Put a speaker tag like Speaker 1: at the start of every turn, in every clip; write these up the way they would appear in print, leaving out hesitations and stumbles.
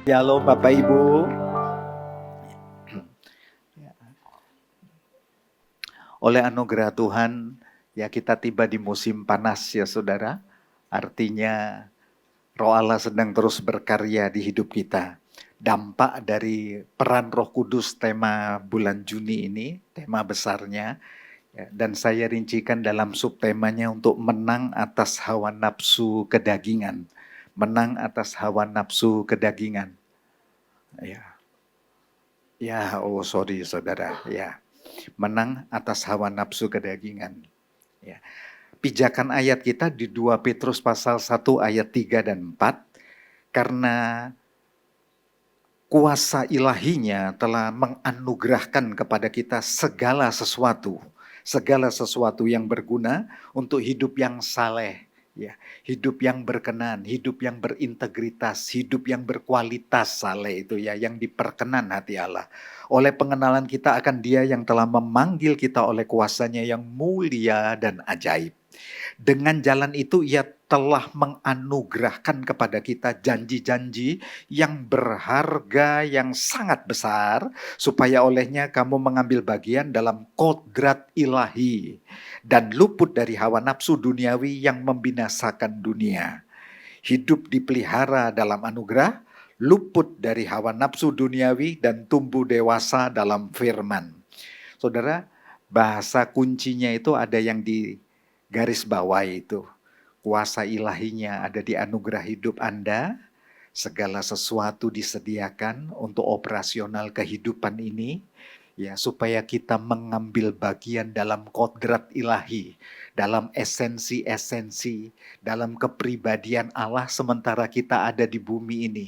Speaker 1: Shalom Bapak Ibu. Oleh anugerah Tuhan, ya kita tiba di musim panas ya saudara. Artinya Roh Allah sedang terus berkarya di hidup kita. Dampak dari peran Roh Kudus tema bulan Juni ini, tema besarnya, ya, dan saya rincikan dalam subtemanya untuk menang atas hawa nafsu kedagingan. Menang atas hawa nafsu kedagingan. Sorry saudara, ya. Menang atas hawa nafsu kedagingan. Ya. Pijakan ayat kita di 2 Petrus pasal 1 ayat 3 dan 4. Karena kuasa ilahinya telah menganugerahkan kepada kita segala sesuatu yang berguna untuk hidup yang saleh, ya, hidup yang berkenan, hidup yang berintegritas, hidup yang berkualitas saleh itu ya, yang diperkenan hati Allah. Oleh pengenalan kita akan Dia yang telah memanggil kita oleh kuasanya yang mulia dan ajaib. Dengan jalan itu Ia telah menganugerahkan kepada kita janji-janji yang berharga, yang sangat besar, supaya olehnya kamu mengambil bagian dalam kodrat ilahi dan luput dari hawa nafsu duniawi yang membinasakan dunia. Hidup dipelihara dalam anugerah, luput dari hawa nafsu duniawi dan tumbuh dewasa dalam firman. Saudara, bahasa kuncinya itu ada yang di garis bawah itu. Kuasa ilahinya ada di anugerah hidup Anda. Segala sesuatu disediakan untuk operasional kehidupan ini. Ya, supaya kita mengambil bagian dalam kodrat ilahi. Dalam esensi-esensi. Dalam kepribadian Allah sementara kita ada di bumi ini.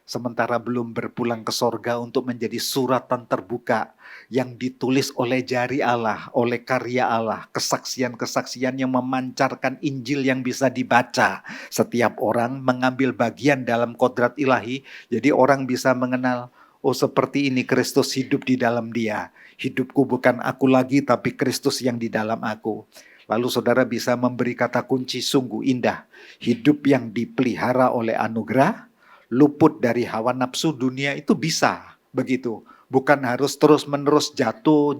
Speaker 1: Sementara belum berpulang ke sorga untuk menjadi suratan terbuka yang ditulis oleh jari Allah, oleh karya Allah, kesaksian-kesaksian yang memancarkan Injil yang bisa dibaca. Setiap orang mengambil bagian dalam kodrat ilahi, jadi orang bisa mengenal, oh seperti ini Kristus hidup di dalam dia. Hidupku bukan aku lagi, tapi Kristus yang di dalam aku. Lalu saudara bisa memberi kata kunci sungguh indah. Hidup yang dipelihara oleh anugerah, luput dari hawa nafsu dunia itu bisa begitu. Bukan harus terus-menerus jatuh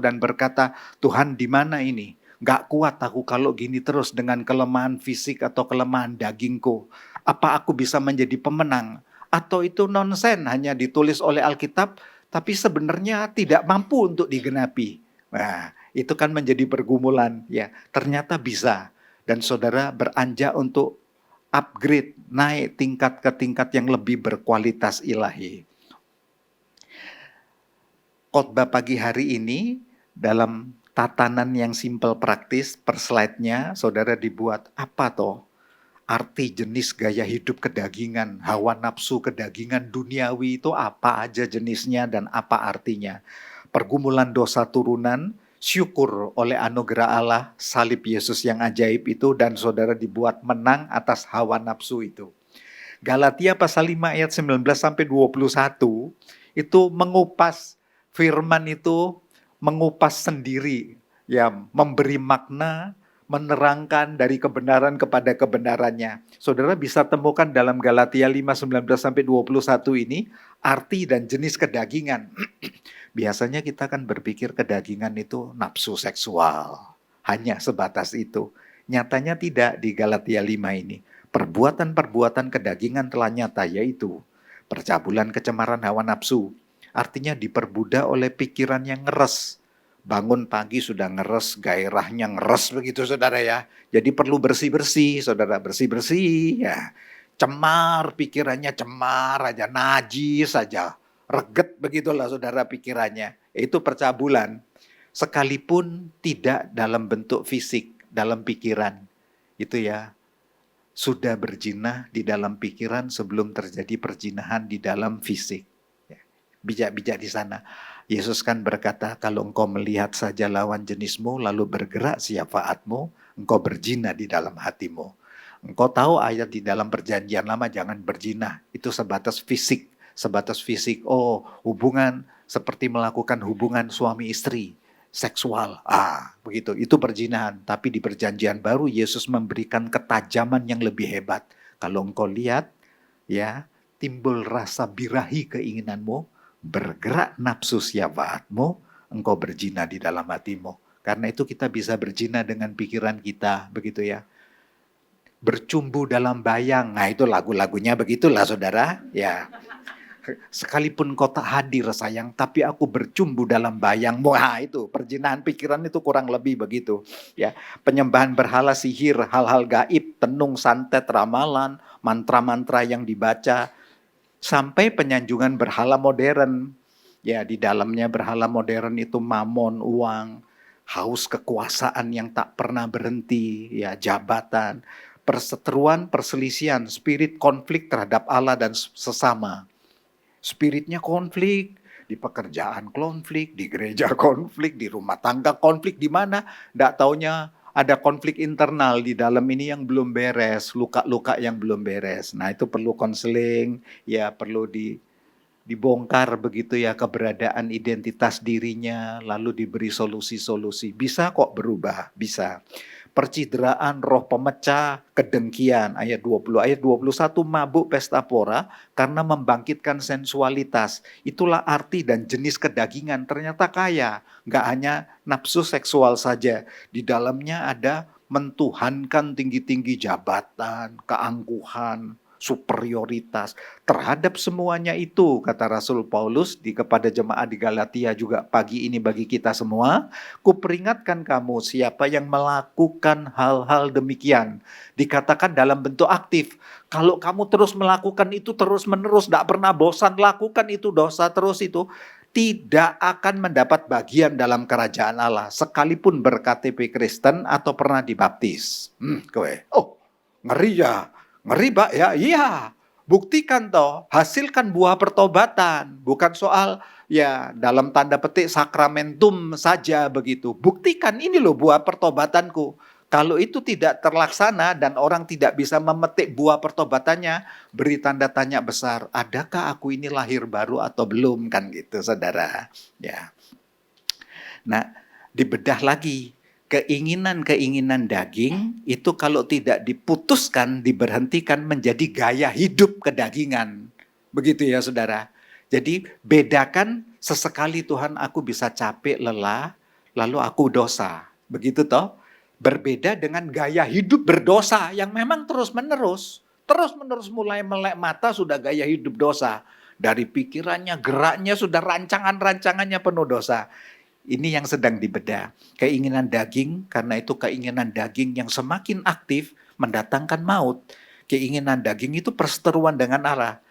Speaker 1: dan berkata, Tuhan di mana ini? Gak kuat aku kalau gini terus dengan kelemahan fisik atau kelemahan dagingku. Apa aku bisa menjadi pemenang? Atau itu nonsen hanya ditulis oleh Alkitab, tapi sebenarnya tidak mampu untuk digenapi. Nah, itu kan menjadi pergumulan. Ya, ternyata bisa. Dan saudara beranjak untuk upgrade, naik tingkat ke tingkat yang lebih berkualitas ilahi. Khotbah pagi hari ini dalam tatanan yang simpel praktis, per slide-nya saudara dibuat apa toh? Arti jenis gaya hidup kedagingan, hawa nafsu kedagingan duniawi itu apa aja jenisnya dan apa artinya. Pergumulan dosa turunan, syukur oleh anugerah Allah, salib Yesus yang ajaib itu, dan saudara dibuat menang atas hawa nafsu itu. Galatia pasal 5 ayat 19 sampai 21 itu mengupas firman itu, mengupas sendiri, ya, memberi makna, menerangkan dari kebenaran kepada kebenarannya. Saudara bisa temukan dalam Galatia 5 19 sampai 21 ini arti dan jenis kedagingan. Biasanya kita kan berpikir kedagingan itu nafsu seksual. Hanya sebatas itu. Nyatanya tidak di Galatia 5 ini. Perbuatan-perbuatan kedagingan telah nyata, yaitu percabulan, kecemaran, hawa nafsu. Artinya diperbudak oleh pikiran yang ngeres. Bangun pagi sudah ngeres, gairahnya ngeres begitu saudara ya. Jadi perlu bersih-bersih, saudara, bersih-bersih ya. Cemar, pikirannya cemar aja, najis saja. Reget begitulah saudara pikirannya. Itu percabulan. Sekalipun tidak dalam bentuk fisik, dalam pikiran. Itu ya. Sudah berjinah di dalam pikiran sebelum terjadi perjinahan di dalam fisik. Bijak-bijak di sana. Yesus kan berkata, kalau engkau melihat saja lawan jenismu, lalu bergerak syafaatmu, engkau berjinah di dalam hatimu. Engkau tahu ayat di dalam perjanjian lama, jangan berjinah. Itu sebatas fisik. Sebatas fisik. Oh, hubungan seperti melakukan hubungan suami istri. Seksual, begitu, itu perzinahan. Tapi di perjanjian baru Yesus memberikan ketajaman yang lebih hebat. Kalau engkau lihat, ya, timbul rasa birahi keinginanmu, bergerak nafsu syahwatmu, engkau berzina di dalam hatimu. Karena itu kita bisa berzina dengan pikiran kita, begitu ya. Bercumbu dalam bayang, nah itu lagu-lagunya begitulah saudara, ya. Sekalipun kau tak hadir sayang, tapi aku bercumbu dalam bayangmu. Wah, itu perzinahan pikiran itu kurang lebih begitu. Ya, penyembahan berhala, sihir, hal-hal gaib, tenung, santet, ramalan, mantra-mantra yang dibaca, sampai penyanjungan berhala modern. Ya, di dalamnya berhala modern itu mamon, uang, haus kekuasaan yang tak pernah berhenti, ya, jabatan, perseteruan, perselisihan, spirit konflik terhadap Allah dan sesama. Spiritnya konflik, di pekerjaan konflik, di gereja konflik, di rumah tangga konflik, di mana nggak taunya ada konflik internal di dalam ini yang belum beres, luka-luka yang belum beres. Nah itu perlu konseling, ya perlu dibongkar begitu ya keberadaan identitas dirinya, lalu diberi solusi-solusi. Bisa kok berubah, bisa. Percideraan, roh pemecah, kedengkian, ayat 20. Ayat 21, mabuk pesta pora karena membangkitkan sensualitas. Itulah arti dan jenis kedagingan, ternyata kaya. Nggak hanya nafsu seksual saja, di dalamnya ada mentuhankan tinggi-tinggi jabatan, keangkuhan, superioritas terhadap semuanya itu, kata Rasul Paulus kepada jemaat di Galatia juga pagi ini bagi kita semua, kuperingatkan kamu siapa yang melakukan hal-hal demikian, dikatakan dalam bentuk aktif. Kalau kamu terus melakukan itu terus menerus, tidak pernah bosan lakukan itu dosa terus itu, tidak akan mendapat bagian dalam kerajaan Allah sekalipun berKTP Kristen atau pernah dibaptis. Oh, ngeri ya. Ngeri Pak ya, iya. Buktikan toh, hasilkan buah pertobatan. Bukan soal ya dalam tanda petik sakramentum saja begitu. Buktikan ini loh buah pertobatanku. Kalau itu tidak terlaksana dan orang tidak bisa memetik buah pertobatannya, beri tanda tanya besar. Adakah aku ini lahir baru atau belum kan gitu saudara. Ya. Nah, dibedah lagi. Keinginan-keinginan daging itu kalau tidak diputuskan, diberhentikan menjadi gaya hidup kedagingan. Begitu ya saudara. Jadi bedakan sesekali Tuhan aku bisa capek, lelah, lalu aku dosa. Begitu toh. Berbeda dengan gaya hidup berdosa yang memang terus-menerus. Terus-menerus mulai melek mata sudah gaya hidup dosa. Dari pikirannya, geraknya sudah rancangan-rancangannya penuh dosa. Ini yang sedang dibedah. Keinginan daging, karena itu keinginan daging yang semakin aktif mendatangkan maut. Keinginan daging itu perseteruan dengan Allah.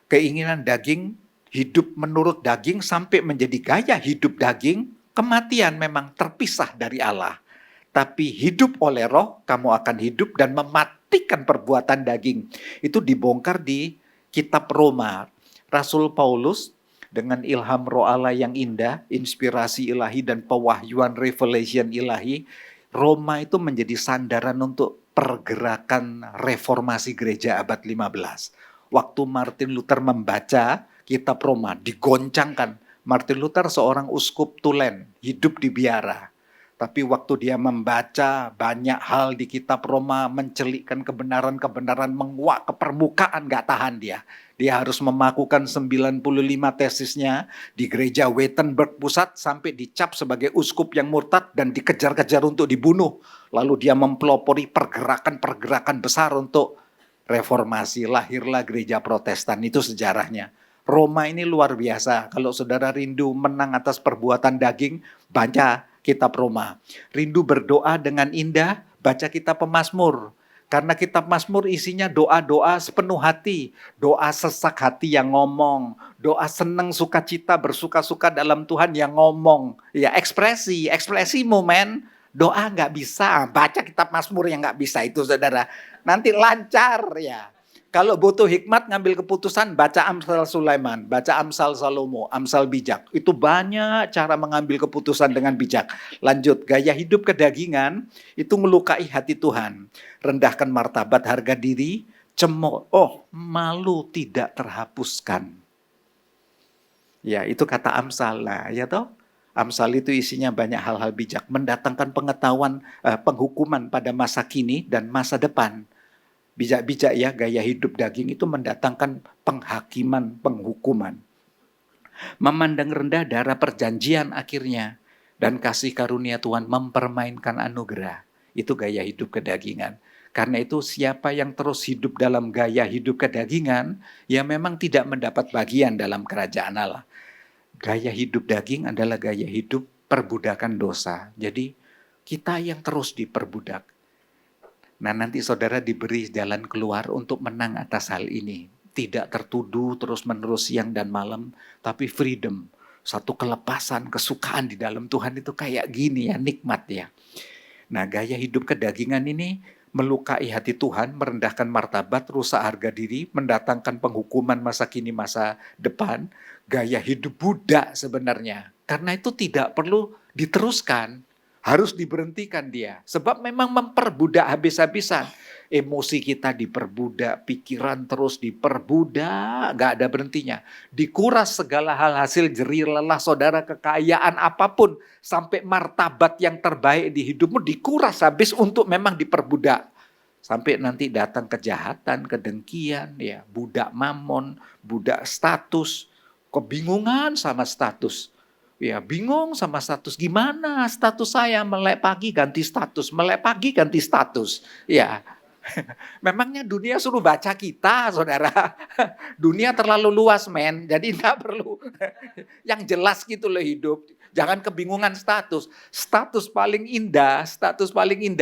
Speaker 1: Keinginan daging, hidup menurut daging sampai menjadi gaya hidup daging, kematian memang terpisah dari Allah. Tapi hidup oleh roh, kamu akan hidup dan mematikan perbuatan daging. Itu dibongkar di kitab Roma. Rasul Paulus dengan ilham roh Allah yang indah, inspirasi ilahi dan pewahyuan revelation ilahi, Roma itu menjadi sandaran untuk pergerakan reformasi gereja abad 15. Waktu Martin Luther membaca kitab Roma, digoncangkan. Martin Luther seorang uskup Tulen, hidup di biara. Tapi waktu dia membaca banyak hal di kitab Roma, mencelikkan kebenaran-kebenaran, menguak ke permukaan, gak tahan dia. Dia harus memakukan 95 tesisnya di gereja Wittenberg pusat sampai dicap sebagai uskup yang murtad dan dikejar-kejar untuk dibunuh. Lalu dia mempelopori pergerakan-pergerakan besar untuk reformasi. Lahirlah gereja Protestan, itu sejarahnya. Roma ini luar biasa. Kalau saudara rindu menang atas perbuatan daging, baca kitab Roma. Rindu berdoa dengan indah, baca kitab Pemazmur. Karena kitab Mazmur isinya doa-doa sepenuh hati. Doa sesak hati yang ngomong. Doa senang sukacita bersuka-suka dalam Tuhan yang ngomong. Ya ekspresimu men. Doa gak bisa. Baca kitab Mazmur yang gak bisa itu saudara. Nanti lancar ya. Kalau butuh hikmat ngambil keputusan, baca Amsal Sulaiman, baca Amsal Salomo, Amsal bijak. Itu banyak cara mengambil keputusan dengan bijak. Lanjut, gaya hidup kedagingan itu melukai hati Tuhan. Rendahkan martabat harga diri, cemooh, malu tidak terhapuskan. Ya, itu kata Amsal lah, ya toh. Amsal itu isinya banyak hal-hal bijak, mendatangkan pengetahuan, penghukuman pada masa kini dan masa depan. Bijak-bijak ya, gaya hidup daging itu mendatangkan penghakiman, penghukuman. Memandang rendah darah perjanjian akhirnya. Dan kasih karunia Tuhan mempermainkan anugerah. Itu gaya hidup kedagingan. Karena itu siapa yang terus hidup dalam gaya hidup kedagingan, ya memang tidak mendapat bagian dalam kerajaan Allah. Gaya hidup daging adalah gaya hidup perbudakan dosa. Jadi kita yang terus diperbudak. Nah, nanti saudara diberi jalan keluar untuk menang atas hal ini. Tidak tertuduh terus-menerus siang dan malam, tapi freedom. Satu kelepasan, kesukaan di dalam Tuhan itu kayak gini ya, nikmat ya. Nah, gaya hidup kedagingan ini melukai hati Tuhan, merendahkan martabat, rusak harga diri, mendatangkan penghukuman masa kini, masa depan. Gaya hidup budak sebenarnya. Karena itu tidak perlu diteruskan. Harus diberhentikan dia. Sebab memang memperbudak habis-habisan. Emosi kita diperbudak, pikiran terus diperbudak, gak ada berhentinya. Dikuras segala hal hasil jerih lelah saudara, kekayaan apapun. Sampai martabat yang terbaik di hidupmu dikuras habis untuk memang diperbudak. Sampai nanti datang kejahatan, kedengkian, ya, budak mamon, budak status, kebingungan sama status. Ya, bingung sama status. Gimana status saya? Melek pagi ganti status, melek pagi ganti status. Ya, memangnya dunia suruh baca kita, saudara. Dunia terlalu luas, men. Jadi nggak perlu. Yang jelas gitu loh hidup. Jangan kebingungan status. Status paling indah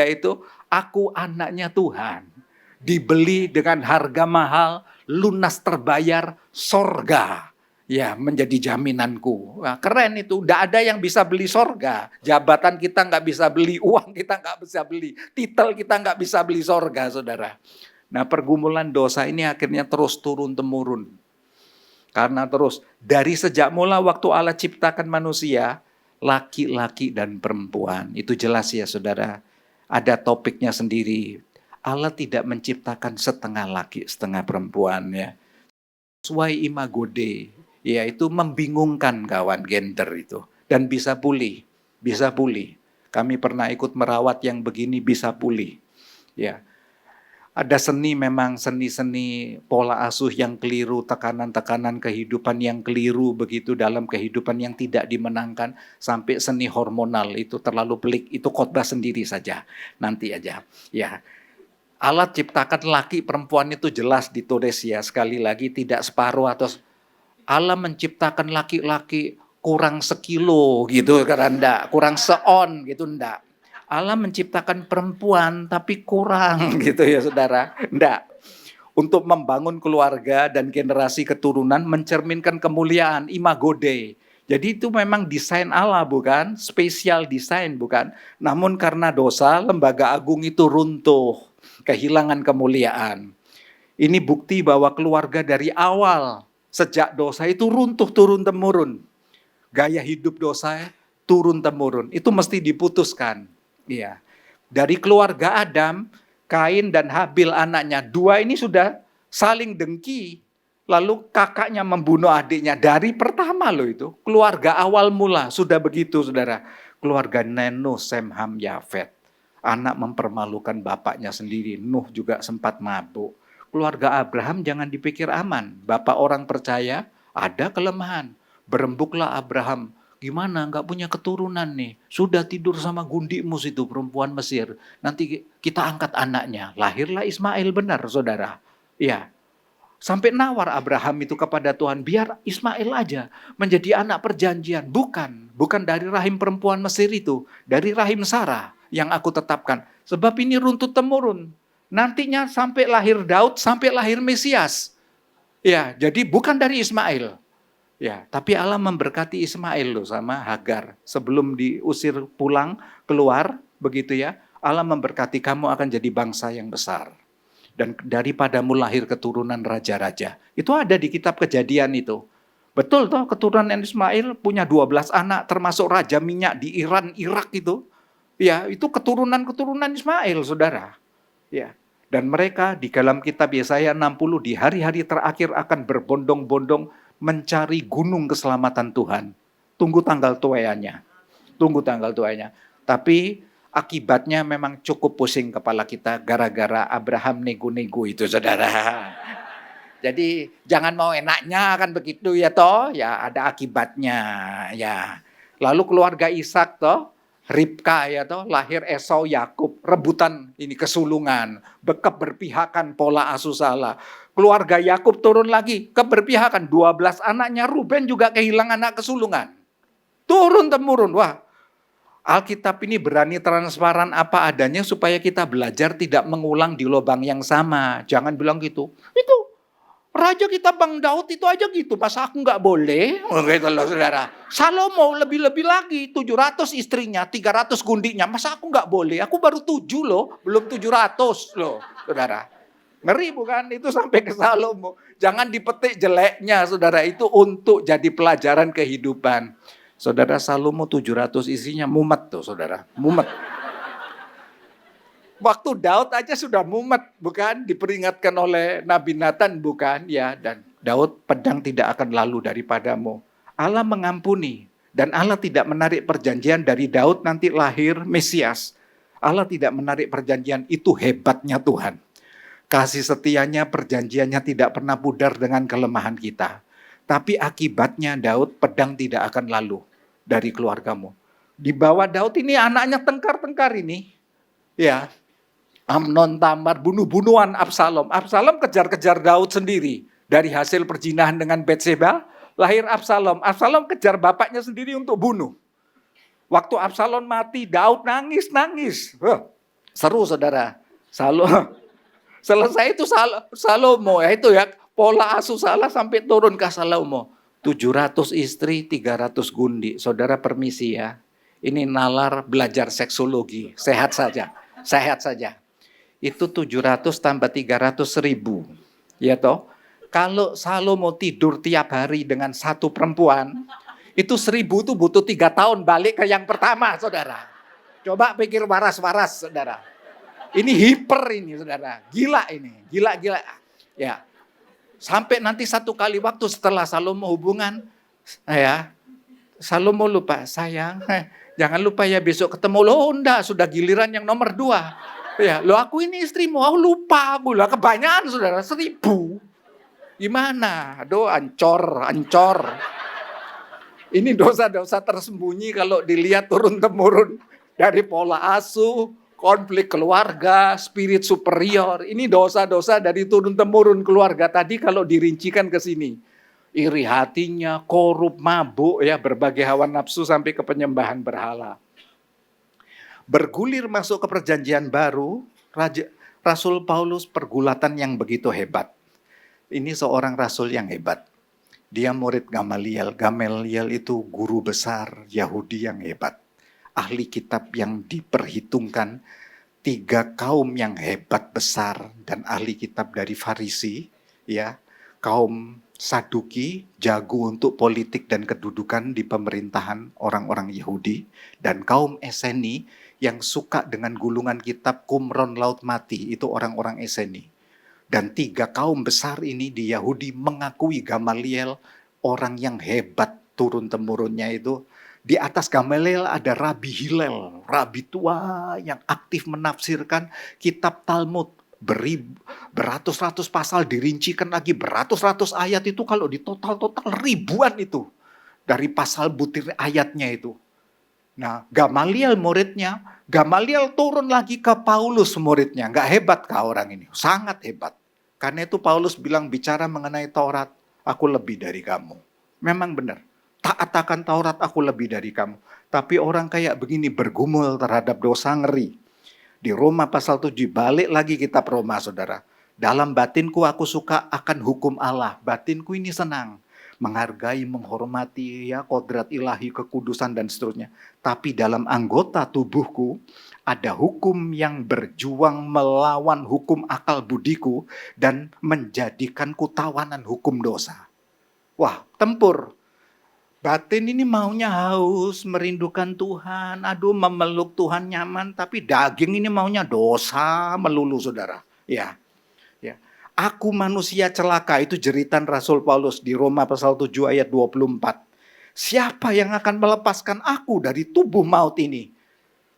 Speaker 1: itu aku anaknya Tuhan. Dibeli dengan harga mahal, lunas terbayar, sorga. Ya, menjadi jaminanku. Wah, keren itu. Nggak ada yang bisa beli sorga. Jabatan kita nggak bisa beli, uang kita nggak bisa beli, titel kita nggak bisa beli sorga, saudara. Nah, pergumulan dosa ini akhirnya terus turun-temurun. Karena terus dari sejak mula waktu Allah ciptakan manusia, laki-laki dan perempuan. Itu jelas ya, saudara. Ada topiknya sendiri. Allah tidak menciptakan setengah laki, setengah perempuan ya. Sesuai imago Dei. Ya, itu membingungkan kawan gender itu. Dan bisa pulih. Kami pernah ikut merawat yang begini bisa pulih. Ya. Ada seni pola asuh yang keliru, tekanan-tekanan kehidupan yang keliru begitu dalam kehidupan yang tidak dimenangkan, sampai seni hormonal itu terlalu pelik, itu khotbah sendiri saja. Nanti aja. Ya. Allah ciptakan laki perempuan itu jelas ditulis ya, sekali lagi tidak separuh atau Allah menciptakan laki-laki kurang sekilo gitu kan, enggak, kurang seon gitu, enggak. Allah menciptakan perempuan tapi kurang gitu ya saudara, enggak. Untuk membangun keluarga dan generasi keturunan, mencerminkan kemuliaan, imago Dei. Jadi itu memang desain Allah bukan, spesial desain bukan. Namun karena dosa, lembaga agung itu runtuh, kehilangan kemuliaan. Ini bukti bahwa keluarga dari awal, sejak dosa itu runtuh turun-temurun. Gaya hidup dosa turun-temurun. Itu mesti diputuskan. Iya. Dari keluarga Adam, Kain dan Habil anaknya. Dua ini sudah saling dengki. Lalu kakaknya membunuh adiknya. Dari pertama loh itu. Keluarga awal mula sudah begitu saudara. Keluarga Nuh, Sem, Ham, Yafet. Anak mempermalukan bapaknya sendiri. Nuh juga sempat mabuk. Keluarga Abraham jangan dipikir aman. Bapak orang percaya ada kelemahan. Berembuklah Abraham. Gimana nggak punya keturunan nih. Sudah tidur sama Gundimus itu perempuan Mesir. Nanti kita angkat anaknya. Lahirlah Ismail, benar saudara. Ya. Sampai nawar Abraham itu kepada Tuhan. Biar Ismail aja menjadi anak perjanjian. Bukan dari rahim perempuan Mesir itu. Dari rahim Sarah yang aku tetapkan. Sebab ini runtut temurun. Nantinya sampai lahir Daud, sampai lahir Mesias. Ya, jadi bukan dari Ismail. Ya, tapi Allah memberkati Ismail loh sama Hagar. Sebelum diusir pulang, keluar, begitu ya. Allah memberkati, kamu akan jadi bangsa yang besar. Dan daripadamu lahir keturunan raja-raja. Itu ada di kitab Kejadian itu. Betul toh, keturunan Ismail punya 12 anak, termasuk raja minyak di Iran, Irak itu. Ya, itu keturunan-keturunan Ismail, saudara. Ya. Dan mereka di dalam kitab Yesaya 60 di hari-hari terakhir akan berbondong-bondong mencari gunung keselamatan Tuhan. Tunggu tanggal tuanya. Tapi Akibatnya memang cukup pusing kepala kita gara-gara Abraham nego-nego itu, saudara. Jadi jangan mau enaknya kan begitu ya toh, ya ada akibatnya ya. Lalu keluarga Ishak toh, Ribka ya toh, lahir Esau Yakub, rebutan ini kesulungan, keberpihakan pola asuh salah. Keluarga Yakub turun lagi, keberpihakan 12 anaknya Ruben juga kehilangan anak kesulungan. Turun temurun, wah. Alkitab ini berani transparan apa adanya supaya kita belajar tidak mengulang di lubang yang sama. Jangan bilang gitu. Itu raja kita Bang Daud itu aja gitu, masa aku nggak boleh? Oh, gitu loh saudara. Salomo lebih-lebih lagi, 700 istrinya, 300 gundinya, masa aku nggak boleh? Aku baru 7 loh, belum 700 loh saudara. Ngeri bukan? Itu sampai ke Salomo. Jangan dipetik jeleknya saudara, itu untuk jadi pelajaran kehidupan. Saudara, Salomo 700 istrinya mumet tuh saudara, mumet. Waktu Daud aja sudah mumet, bukan? Diperingatkan oleh Nabi Nathan, bukan? Ya, dan Daud, pedang tidak akan lalu daripadamu. Allah mengampuni, dan Allah tidak menarik perjanjian dari Daud nanti lahir Mesias. Allah tidak menarik perjanjian, itu hebatnya Tuhan. Kasih setianya, perjanjiannya tidak pernah pudar dengan kelemahan kita. Tapi akibatnya Daud, pedang tidak akan lalu dari keluargamu. Di bawah Daud ini anaknya tengkar-tengkar ini. Ya, Amnon, Tamar, bunuh-bunuhan Absalom. Absalom kejar-kejar Daud sendiri. Dari hasil perjinahan dengan Betseba, lahir Absalom. Absalom kejar bapaknya sendiri untuk bunuh. Waktu Absalom mati, Daud nangis. Seru saudara. Selesai itu Salomo. Ya itu ya, pola asuh salah sampai turun ke Salomo. 700 istri, 300 gundi. Saudara permisi ya. Ini nalar belajar seksologi. Sehat saja. Itu 700 tambah 300 1000. Ya toh? Kalau Salomo tidur tiap hari dengan satu perempuan, itu 1000 itu butuh 3 tahun balik ke yang pertama, saudara. Coba pikir waras-waras, saudara. Ini hiper ini, saudara. Gila ini, gila. Ya. Sampai nanti satu kali waktu setelah Salomo hubungan, ya, Salomo lupa, sayang, jangan lupa ya besok ketemu. Loh enggak, sudah giliran yang nomor 2. Ya, lo aku ini istrimu, aku lupa aku lah, kebanyakan saudara, 1000. Gimana? Aduh, ancor. Ini dosa-dosa tersembunyi kalau dilihat turun-temurun dari pola asuh, konflik keluarga, spirit superior. Ini dosa-dosa dari turun-temurun keluarga tadi kalau dirincikan ke sini. Iri hatinya, korup, mabuk, ya berbagai hawa nafsu sampai ke penyembahan berhala. Bergulir masuk ke perjanjian baru, Rasul Paulus pergulatan yang begitu hebat. Ini seorang rasul yang hebat. Dia murid Gamaliel. Gamaliel itu guru besar Yahudi yang hebat. Ahli kitab yang diperhitungkan, 3 kaum yang hebat besar dan ahli kitab dari Farisi, ya. Kaum Saduki, jago untuk politik dan kedudukan di pemerintahan orang-orang Yahudi, dan kaum Eseni yang suka dengan gulungan kitab Qumran Laut Mati, itu orang-orang Eseni. Dan 3 kaum besar ini di Yahudi mengakui Gamaliel orang yang hebat turun-temurunnya itu. Di atas Gamaliel ada Rabi Hillel, rabi tua yang aktif menafsirkan kitab Talmud. Beratus-ratus pasal dirincikan lagi, beratus-ratus ayat itu kalau di total ribuan itu. Dari pasal butir ayatnya itu. Nah, Gamaliel muridnya, Gamaliel turun lagi ke Paulus muridnya. Gak hebat kah orang ini? Sangat hebat. Karena itu Paulus bilang bicara mengenai Taurat, aku lebih dari kamu. Memang benar. Taat akan Taurat aku lebih dari kamu. Tapi orang kayak begini bergumul terhadap dosa, ngeri. Di Roma pasal 7, balik lagi kitab Roma saudara. Dalam batinku aku suka akan hukum Allah. Batinku ini senang. Menghargai, menghormati ya kodrat ilahi, kekudusan dan seterusnya. Tapi dalam anggota tubuhku ada hukum yang berjuang melawan hukum akal budiku dan menjadikanku tawanan hukum dosa. Wah, tempur. Batin ini maunya haus, merindukan Tuhan, aduh memeluk Tuhan nyaman, tapi daging ini maunya dosa melulu saudara. Ya. Aku manusia celaka, itu jeritan Rasul Paulus di Roma pasal 7 ayat 24. Siapa yang akan melepaskan aku dari tubuh maut ini?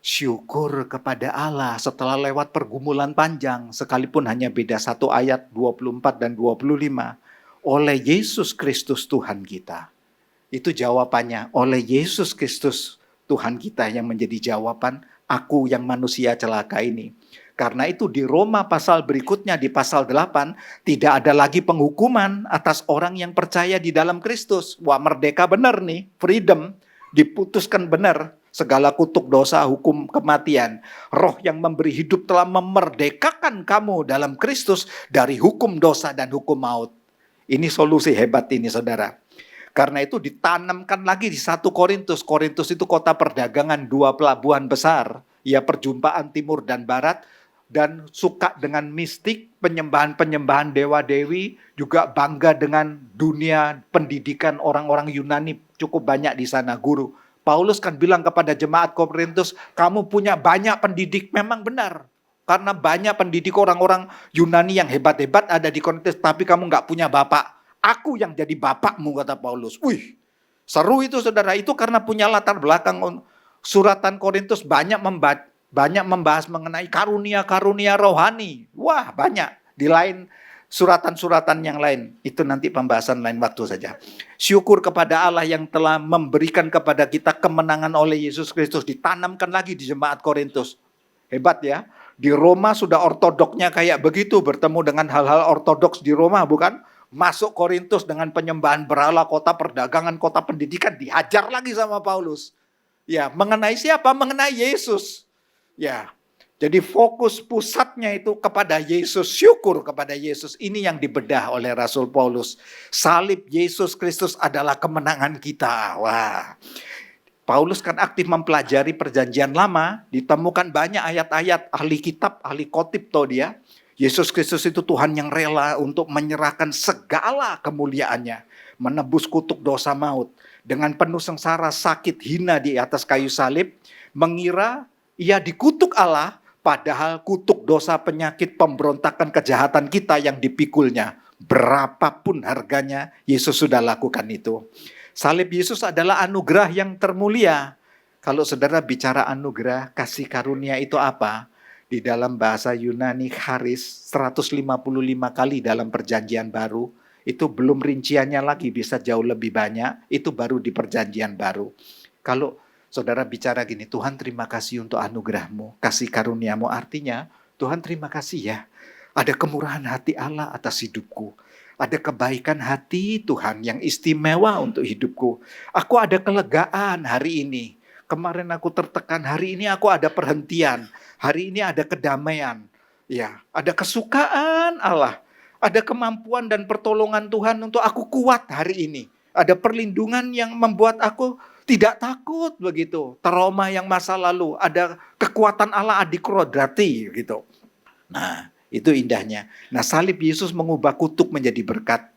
Speaker 1: Syukur kepada Allah setelah lewat pergumulan panjang, sekalipun hanya beda 1 ayat 24 dan 25. Oleh Yesus Kristus Tuhan kita. Itu jawabannya, oleh Yesus Kristus Tuhan kita yang menjadi jawaban, aku yang manusia celaka ini. Karena itu di Roma pasal berikutnya, di pasal 8, tidak ada lagi penghukuman atas orang yang percaya di dalam Kristus. Wah, merdeka benar nih, freedom, diputuskan benar. Segala kutuk dosa, hukum kematian. Roh yang memberi hidup telah memerdekakan kamu dalam Kristus dari hukum dosa dan hukum maut. Ini solusi hebat ini, saudara. Karena itu ditanamkan lagi di 1 Korintus. Korintus itu kota perdagangan, 2 pelabuhan besar. Ya, perjumpaan timur dan barat. Dan suka dengan mistik, penyembahan-penyembahan dewa-dewi. Juga bangga dengan dunia pendidikan orang-orang Yunani. Cukup banyak di sana, guru. Paulus kan bilang kepada jemaat Korintus, kamu punya banyak pendidik. Memang benar. Karena banyak pendidik orang-orang Yunani yang hebat-hebat ada di Korintus. Tapi kamu gak punya bapak. Aku yang jadi bapakmu, kata Paulus. Wih, seru itu, saudara. Itu karena punya latar belakang. Suratan Korintus banyak membahas mengenai karunia-karunia rohani. Wah, banyak. Di lain suratan-suratan yang lain. Itu nanti pembahasan lain waktu saja. Syukur kepada Allah yang telah memberikan kepada kita kemenangan oleh Yesus Kristus. Ditanamkan lagi di jemaat Korintus. Hebat ya. Di Roma sudah ortodoknya kayak begitu. Bertemu dengan hal-hal ortodoks di Roma, bukan? Masuk Korintus dengan penyembahan berhala, kota perdagangan, kota pendidikan. Dihajar lagi sama Paulus. Ya, mengenai siapa? Mengenai Yesus. Ya, jadi fokus pusatnya itu kepada Yesus, syukur kepada Yesus. Ini yang dibedah oleh Rasul Paulus. Salib Yesus Kristus adalah kemenangan kita. Wah, Paulus kan aktif mempelajari perjanjian lama. Ditemukan banyak ayat-ayat, ahli kitab, ahli khotib toh dia. Yesus Kristus itu Tuhan yang rela untuk menyerahkan segala kemuliaannya. Menebus kutuk dosa maut. Dengan penuh sengsara, sakit, hina di atas kayu salib. Mengira ia dikutuk Allah, padahal kutuk dosa, penyakit, pemberontakan, kejahatan kita yang dipikulnya. Berapapun harganya, Yesus sudah lakukan itu. Salib Yesus adalah anugerah yang termulia. Kalau saudara bicara anugerah, kasih karunia itu apa? Di dalam bahasa Yunani, charis, 155 kali dalam perjanjian baru. Itu belum rinciannya lagi, bisa jauh lebih banyak. Itu baru di perjanjian baru. Kalau saudara bicara gini, Tuhan terima kasih untuk anugerahmu, kasih karuniamu, artinya Tuhan terima kasih ya. Ada kemurahan hati Allah atas hidupku. Ada kebaikan hati Tuhan yang istimewa untuk hidupku. Aku ada kelegaan hari ini. Kemarin aku tertekan, hari ini aku ada perhentian. Hari ini ada kedamaian. Ya, ada kesukaan Allah. Ada kemampuan dan pertolongan Tuhan untuk aku kuat hari ini. Ada perlindungan yang membuat aku tidak takut begitu. Trauma yang masa lalu, ada kekuatan Allah adikodrati gitu. Nah, itu indahnya. Nah, salib Yesus mengubah kutuk menjadi berkat.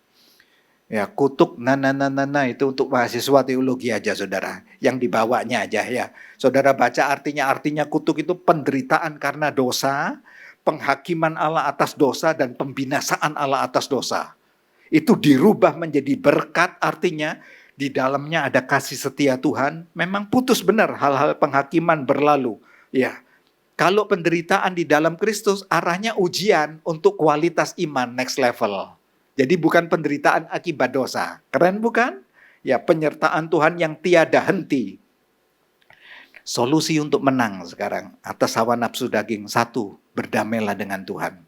Speaker 1: Ya, kutuk itu untuk mahasiswa teologi aja, saudara. Yang dibawanya aja ya. Saudara baca artinya kutuk itu penderitaan karena dosa, penghakiman Allah atas dosa, dan pembinasaan Allah atas dosa. Itu dirubah menjadi berkat, artinya di dalamnya ada kasih setia Tuhan. Memang putus benar hal-hal penghakiman berlalu. Ya, kalau penderitaan di dalam Kristus arahnya ujian untuk kualitas iman next level. Jadi bukan penderitaan akibat dosa. Keren bukan? Ya, penyertaan Tuhan yang tiada henti. Solusi untuk menang sekarang atas hawa nafsu daging. 1, berdamailah dengan Tuhan.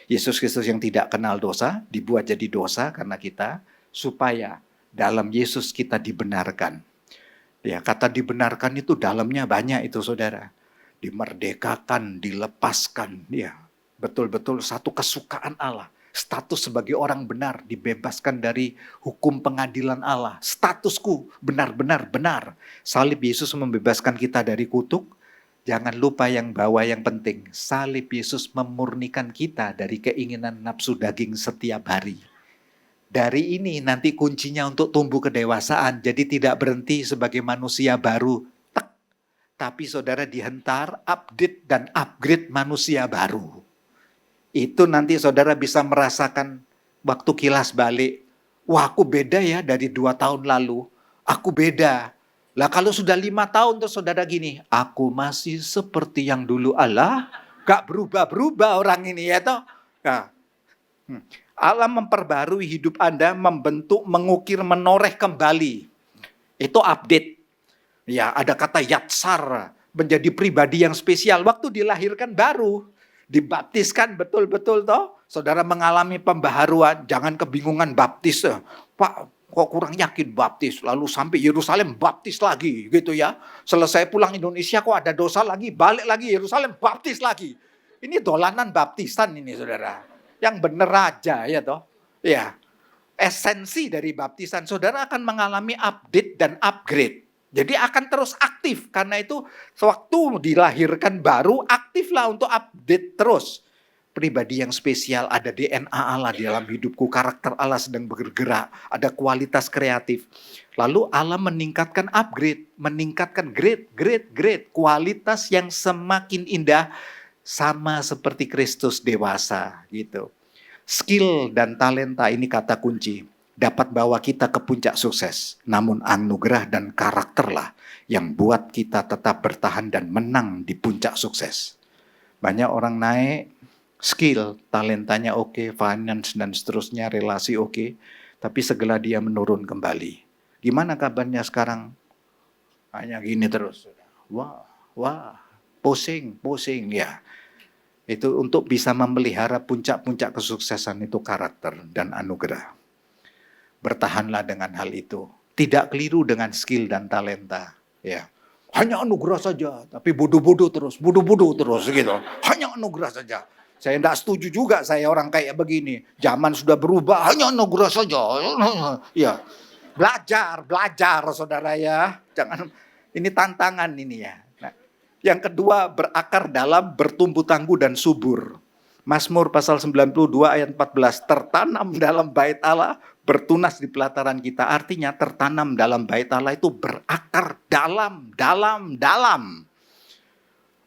Speaker 1: Yesus Kristus yang tidak kenal dosa dibuat jadi dosa karena kita, supaya dalam Yesus kita dibenarkan. Ya, kata dibenarkan itu dalamnya banyak itu, saudara. Dimerdekakan, dilepaskan, ya, betul-betul satu kesukaan Allah. Status sebagai orang benar, dibebaskan dari hukum pengadilan Allah. Statusku benar-benar benar. Salib Yesus membebaskan kita dari kutuk. Jangan lupa yang bawah yang penting. Salib Yesus memurnikan kita dari keinginan nafsu daging setiap hari. Dari ini nanti kuncinya untuk tumbuh kedewasaan. Jadi tidak berhenti sebagai manusia baru. Tapi saudara dihentar, update dan upgrade manusia baru. Itu nanti saudara bisa merasakan waktu kilas balik. Wah, aku beda ya dari 2 tahun lalu. Aku beda. Lah kalau sudah 5 tahun terus saudara gini, aku masih seperti yang dulu, Allah, gak berubah-berubah orang ini ya toh. Nah, Allah memperbarui hidup Anda, membentuk, mengukir, menoreh kembali. Itu update. Ya, ada kata yatsar, menjadi pribadi yang spesial. Waktu dilahirkan baru, dibaptiskan betul-betul toh. Saudara mengalami pembaharuan, jangan kebingungan baptis. Pak, kok kurang yakin baptis, lalu sampai Yerusalem baptis lagi gitu ya. Selesai pulang Indonesia kok ada dosa lagi, balik lagi Yerusalem baptis lagi. Ini dolanan baptisan ini saudara. Yang bener aja ya toh. Ya, esensi dari baptisan saudara akan mengalami update dan upgrade. Jadi akan terus aktif. Karena itu sewaktu dilahirkan baru, aktiflah untuk update terus. Pribadi yang spesial, ada DNA Allah di dalam hidupku, karakter Allah sedang bergerak, ada kualitas kreatif. Lalu Allah meningkatkan upgrade, meningkatkan grade, kualitas yang semakin indah, sama seperti Kristus dewasa gitu. Skill dan talenta ini kata kunci, dapat bawa kita ke puncak sukses. Namun anugerah dan karakterlah yang buat kita tetap bertahan dan menang di puncak sukses. Banyak orang naik, skill, talentanya oke, finance dan seterusnya, relasi oke, tapi segala dia menurun kembali. Gimana kabarnya sekarang? Hanya gini terus. Wah, pusing ya. Itu untuk bisa memelihara puncak-puncak kesuksesan itu karakter dan anugerah. Bertahanlah dengan hal itu. Tidak keliru dengan skill dan talenta. Ya, hanya anugerah saja, tapi bodoh-bodoh terus gitu. Hanya anugerah saja. Saya tidak setuju juga saya orang kayak begini. Zaman sudah berubah, hanya anugerah saja. Ya, belajar saudara ya. Jangan, ini tantangan ini ya. Nah, yang kedua, berakar dalam, bertumbuh tangguh dan subur. Mazmur pasal 92 ayat 14, tertanam dalam bait Allah, bertunas di pelataran kita. Artinya tertanam dalam bait Allah itu berakar dalam.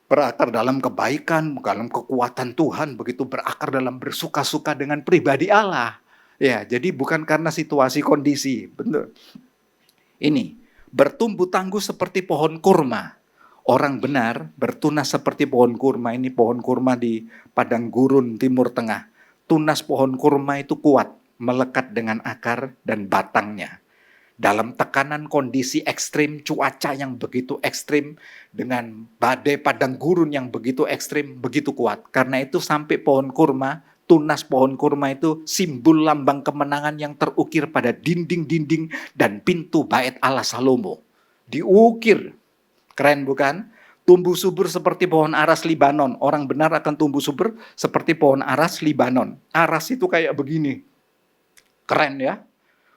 Speaker 1: Berakar dalam kebaikan, dalam kekuatan Tuhan, begitu berakar dalam bersuka-suka dengan pribadi Allah. Ya, jadi bukan karena situasi kondisi, betul. Ini, bertumbuh tangguh seperti pohon kurma. Orang benar bertunas seperti pohon kurma. Ini pohon kurma di padang gurun Timur Tengah. Tunas pohon kurma itu kuat, melekat dengan akar dan batangnya. Dalam tekanan kondisi ekstrim, cuaca yang begitu ekstrim, dengan badai padang gurun yang begitu ekstrim, begitu kuat. Karena itu sampai pohon kurma, tunas pohon kurma itu simbol lambang kemenangan yang terukir pada dinding-dinding dan pintu bait Allah Salomo. Diukir. Keren bukan? Tumbuh subur seperti pohon aras Libanon. Orang benar akan tumbuh subur seperti pohon aras Libanon. Aras itu kayak begini. Keren ya?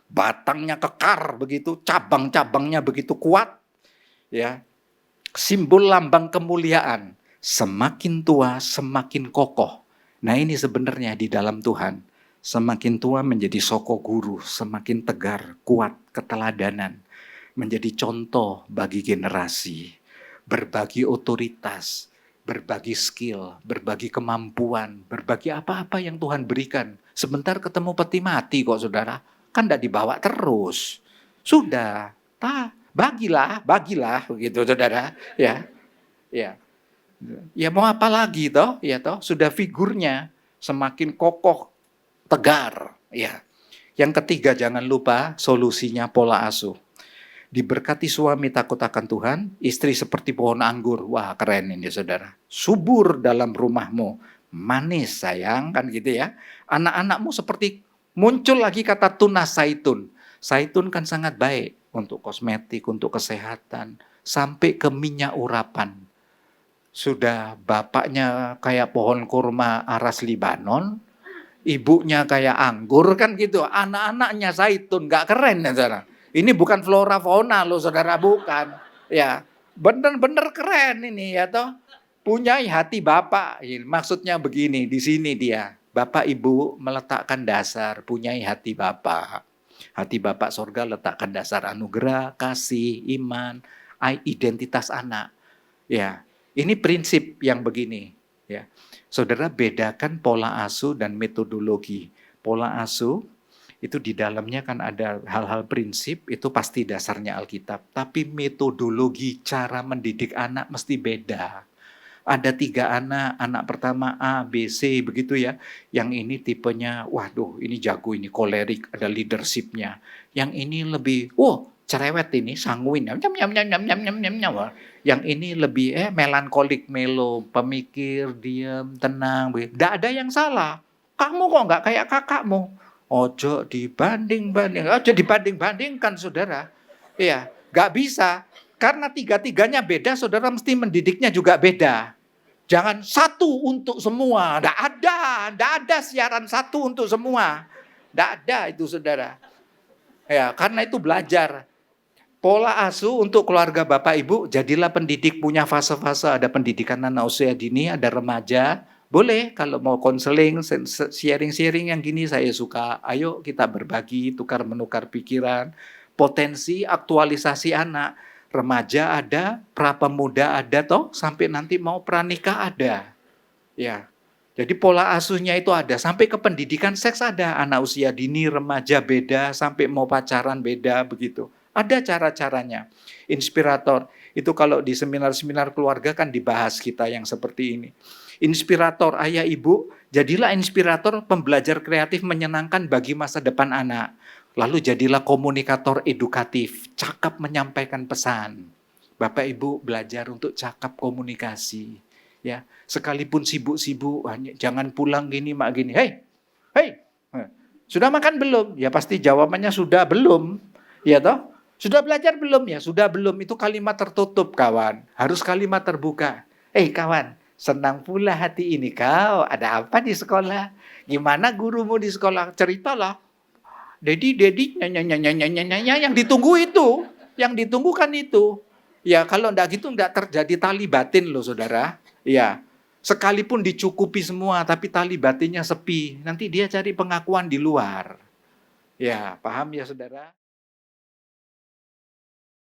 Speaker 1: Batangnya kekar begitu, cabang-cabangnya begitu kuat. Ya. Simbol lambang kemuliaan. Semakin tua, semakin kokoh. Nah ini sebenarnya di dalam Tuhan. Semakin tua menjadi soko guru, semakin tegar, kuat, keteladanan. Menjadi contoh bagi generasi. Berbagi otoritas, berbagi skill, berbagi kemampuan, berbagi apa-apa yang Tuhan berikan. Sebentar ketemu peti mati kok saudara. Kan tidak dibawa terus. Sudah, bagilah begitu saudara. Ya. Ya mau apa lagi toh? Ya toh, sudah figurnya semakin kokoh, tegar, ya. Yang ketiga, jangan lupa solusinya pola asuh. Diberkati suami takut akan Tuhan, istri seperti pohon anggur. Wah, keren ini saudara. Subur dalam rumahmu, manis sayang, kan gitu ya. Anak-anakmu seperti, muncul lagi kata tunas zaitun. Zaitun kan sangat baik untuk kosmetik, untuk kesehatan, sampai ke minyak urapan. Sudah bapaknya kayak pohon kurma aras Libanon, ibunya kayak anggur kan gitu. Anak-anaknya zaitun, gak keren ya saudara. Ini bukan flora fauna loh saudara, bukan. Ya, bener-bener keren ini ya toh. Punyai hati Bapak. Maksudnya begini, di sini dia. Bapak Ibu meletakkan dasar, punyai hati Bapak. Hati Bapak sorga letakkan dasar anugerah, kasih, iman, identitas anak. Ya, ini prinsip yang begini. Ya, saudara bedakan pola asuh dan metodologi. Pola asuh Itu di dalamnya kan ada hal-hal prinsip, itu pasti dasarnya Alkitab. Tapi metodologi cara mendidik anak mesti beda. Ada 3 anak, anak pertama A, B, C begitu ya. Yang ini tipenya, waduh ini jago, ini kolerik, ada leadership-nya. Yang ini lebih, cerewet ini, sanguin. Yang ini lebih melankolik, melo, pemikir, diam, tenang. Nggak ada yang salah. Kamu kok nggak kayak kakakmu? Ojo dibanding-bandingkan saudara. Iya, nggak bisa. Karena tiga-tiganya beda, saudara mesti mendidiknya juga beda. Jangan satu untuk semua. Nggak ada siaran satu untuk semua. Nggak ada itu saudara. Ya, karena itu belajar. Pola asuh untuk keluarga Bapak Ibu, jadilah pendidik, punya fase-fase. Ada pendidikan anak usia dini, ada remaja. Boleh kalau mau konseling, sharing-sharing yang gini saya suka. Ayo kita berbagi, tukar-menukar pikiran. Potensi aktualisasi anak. Remaja ada, prapemuda ada toh, sampai nanti mau pranikah ada. Ya. Jadi pola asuhnya itu ada, sampai ke pendidikan seks ada. Anak usia dini, remaja beda, sampai mau pacaran beda begitu. Ada cara-caranya. Inspirator, itu kalau di seminar-seminar keluarga kan dibahas kita yang seperti ini. Inspirator, ayah ibu, jadilah inspirator pembelajar kreatif menyenangkan bagi masa depan anak. Lalu jadilah komunikator edukatif, cakap menyampaikan pesan. Bapak ibu belajar untuk cakap komunikasi. Ya, sekalipun sibuk-sibuk, jangan pulang gini, mak gini. Hei, sudah makan belum? Ya pasti jawabannya sudah belum. Ya toh? Sudah belajar belum? Ya sudah belum. Itu kalimat tertutup kawan. Harus kalimat terbuka. Kawan, senang pula hati ini kau. Ada apa di sekolah? Gimana gurumu di sekolah? Ceritalah. Dedi, yang ditunggu itu. Yang ditunggu kan itu. Ya kalau enggak gitu enggak terjadi tali batin loh saudara. Ya, sekalipun dicukupi semua tapi tali batinnya sepi. Nanti dia cari pengakuan di luar. Ya, paham ya saudara?